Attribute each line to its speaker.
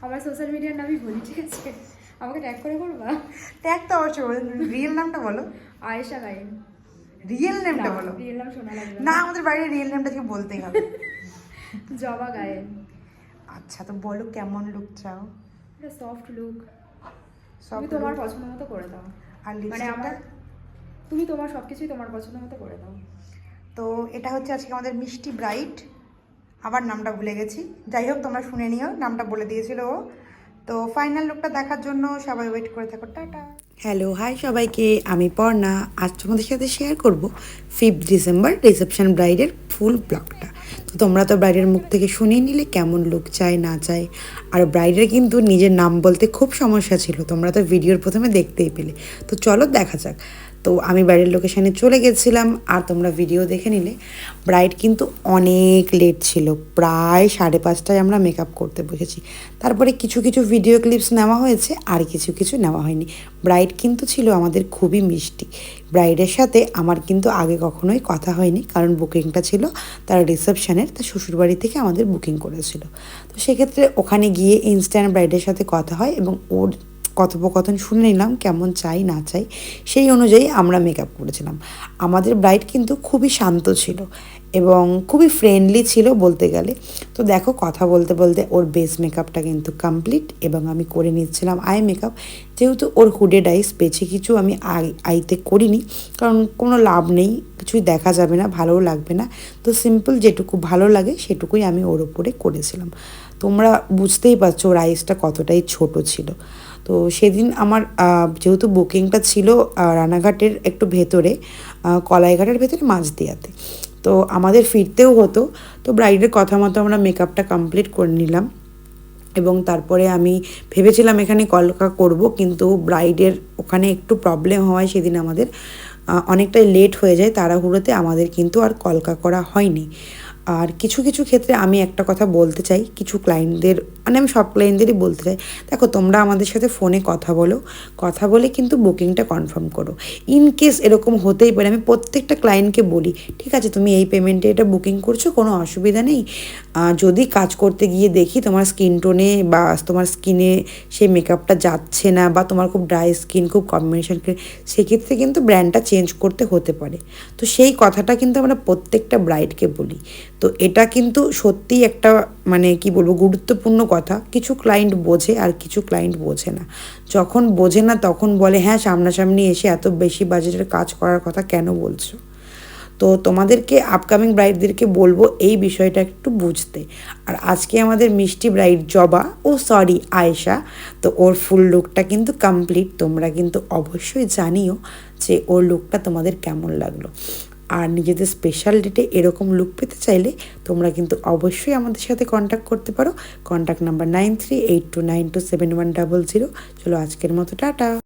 Speaker 1: আমার সোশ্যাল মিডিয়ার নামই বলি, ঠিক আছে? আমাকে ট্যাগ করে করবা?
Speaker 2: ট্যাগ তো অবশ্যই, রিয়েল নামটা বলো।
Speaker 1: আয়েশা গায়েন।
Speaker 2: রিয়েল নেমটা বলো।
Speaker 1: রিয়েল নাম শোনা লাগবে
Speaker 2: না, আমাদের বাড়ির রিয়েল নেমটা কি বলতেই হবে।
Speaker 1: জবা গায়েন।
Speaker 2: আচ্ছা, তো বলো কেমন লুক চাও?
Speaker 1: একটা সফট লুক,
Speaker 2: সব
Speaker 1: তুমি তোমার পছন্দ মতো করে দাও।
Speaker 2: আর
Speaker 1: মানে
Speaker 2: লিপস্টিকটা?
Speaker 1: তুমি তোমার সবকিছুই তোমার পছন্দ মতো করে দাও।
Speaker 2: তো এটা হচ্ছে আজকে আমাদের মিষ্টি ব্রাইট, আবার নামটা ভুলে গেছি, যাই হোক তোমরা শুনে নিও, নামটা বলে দিয়েছিল ও। তো ফাইনাল লুকটা দেখার জন্য সবাই ওয়েট করে থাকো। টাটা। হ্যালো, হাই সবাইকে, আমি পর্ণা। আজ তোমাদের সাথে শেয়ার করব 5 ডিসেম্বর রিসেপশন ব্রাইডের ফুল ব্লগটা। তো তোমরা তো ব্রাইডের মুখ থেকে শুনিয়ে নিলে কেমন লুক চাই না চাই। আর ব্রাইডের কিন্তু নিজের নাম বলতে খুব সমস্যা ছিল, তোমরা তো ভিডিওর প্রথমে দেখতেই পেলে। তো চলো দেখা যাক। তো আমি ব্রাইডের লোকেশানে চলে গেছিলাম, আর তোমরা ভিডিও দেখে নিলে। ব্রাইড কিন্তু অনেক লেট ছিল, প্রায় 5:30টায় আমরা মেকআপ করতে বসেছি। তারপরে কিছু কিছু ভিডিও ক্লিপস নেওয়া হয়েছে, আর কিছু কিছু নেওয়া হয়নি। ব্রাইড কিন্তু ছিল আমাদের খুবই মিষ্টি। ব্রাইডের সাথে আমার কিন্তু আগে কখনোই কথা হয়নি, কারণ বুকিংটা ছিল তার রিসেপশনের, তার শ্বশুরবাড়ি থেকে আমাদের বুকিং করেছিল। তো সেক্ষেত্রে ওখানে গিয়ে ইনস্ট্যান্ট ব্রাইডের সাথে কথা হয়, এবং ওর কথোপকথন শুনে নিলাম কেমন চাই না চাই, সেই অনুযায়ী আমরা মেকআপ করেছিলাম। আমাদের ব্রাইড কিন্তু খুবই শান্ত ছিল এবং খুবই ফ্রেন্ডলি ছিল বলতে গেলে। তো দেখো, কথা বলতে বলতে ওর বেস মেকআপটা কিন্তু কমপ্লিট, এবং আমি করে নিচ্ছিলাম আই মেকআপ। যেহেতু ওর হুডেড আইস, বেছে কিছু আমি আইতে করিনি, কারণ কোনো লাভ নেই, কিছুই দেখা যাবে না, ভালোও লাগবে না। তো সিম্পল যেটুকু ভালো লাগে সেটুকুই আমি ওর ওপরে করেছিলাম। তোমরা বুঝতেই পারছো ওর আইসটা কতটাই ছোট ছিল। তো সেদিন আমার যেহেতু বুকিংটা ছিল রানাঘাটের একটু ভেতরে, কলাইঘাটের ভেতরে মাঝদিয়াতে, তো আমাদের ফিরতেও হতো। তো ব্রাইডের কথা মতো আমরা মেকআপটা কমপ্লিট করে নিলাম, এবং তারপরে আমি ভেবেছিলাম এখানে কলকা করব, কিন্তু ব্রাইডের ওখানে একটু প্রবলেম হওয়ায় সেদিন আমাদের অনেকটাই লেট হয়ে যায়। তাড়াহুড়োতে আমাদের কিন্তু আর কলকা করা হয়নি। আর কিছু কিছু ক্ষেত্রে আমি একটা কথা বলতে চাই, কিছু ক্লায়েন্টদের, মানে আমি সব ক্লায়েন্টদেরই বলতে চাই, দেখো তোমরা আমাদের সাথে ফোনে কথা বলো, কথা বলে কিন্তু বুকিংটা কনফার্ম করো। ইন কেস এরকম হতেই পারে, আমি প্রত্যেকটা ক্লায়েন্টকে বলি, ঠিক আছে তুমি এই পেমেন্টে এটা বুকিং করছো, কোনো অসুবিধা নেই। যদি কাজ করতে গিয়ে দেখি তোমার স্কিন টোনে বা তোমার স্কিনে সেই মেকআপটা যাচ্ছে না, বা তোমার খুব ড্রাই স্কিন, খুব কম্বিনেশন, সেক্ষেত্রে কিন্তু ব্র্যান্ডটা চেঞ্জ করতে হতে পারে। তো সেই কথাটা কিন্তু আমরা প্রত্যেকটা ব্রাইডকে বলি। তো এটা কিন্তু সত্যিই একটা, মানে কি বলবো, গুরুত্বপূর্ণ কথা। কিছু ক্লায়েন্ট বোঝে আর কিছু ক্লায়েন্ট বোঝে না। যখন বোঝে না তখন বলে, হ্যাঁ সামনাসামনি এসে এত বেশি বাজেটের কাজ করার কথা কেন বলছো। তো তোমাদেরকে, আপকামিং ব্রাইডদেরকে বলবো এই বিষয়টা একটু বুঝতে। আর আজকে আমাদের মিষ্টি ব্রাইড জবা, আয়েশা, তো ওর ফুল লুকটা কিন্তু কমপ্লিট। তোমরা কিন্তু অবশ্যই জানিও যে ওর লুকটা তোমাদের কেমন লাগলো। আর নিজেদের স্পেশাল ডেটে এরকম লুক পেতে চাইলে তোমরা কিন্তু অবশ্যই আমাদের সাথে কন্ট্যাক্ট করতে পারো। Contact number 9382927100। চলো আজকের মতো টাটা।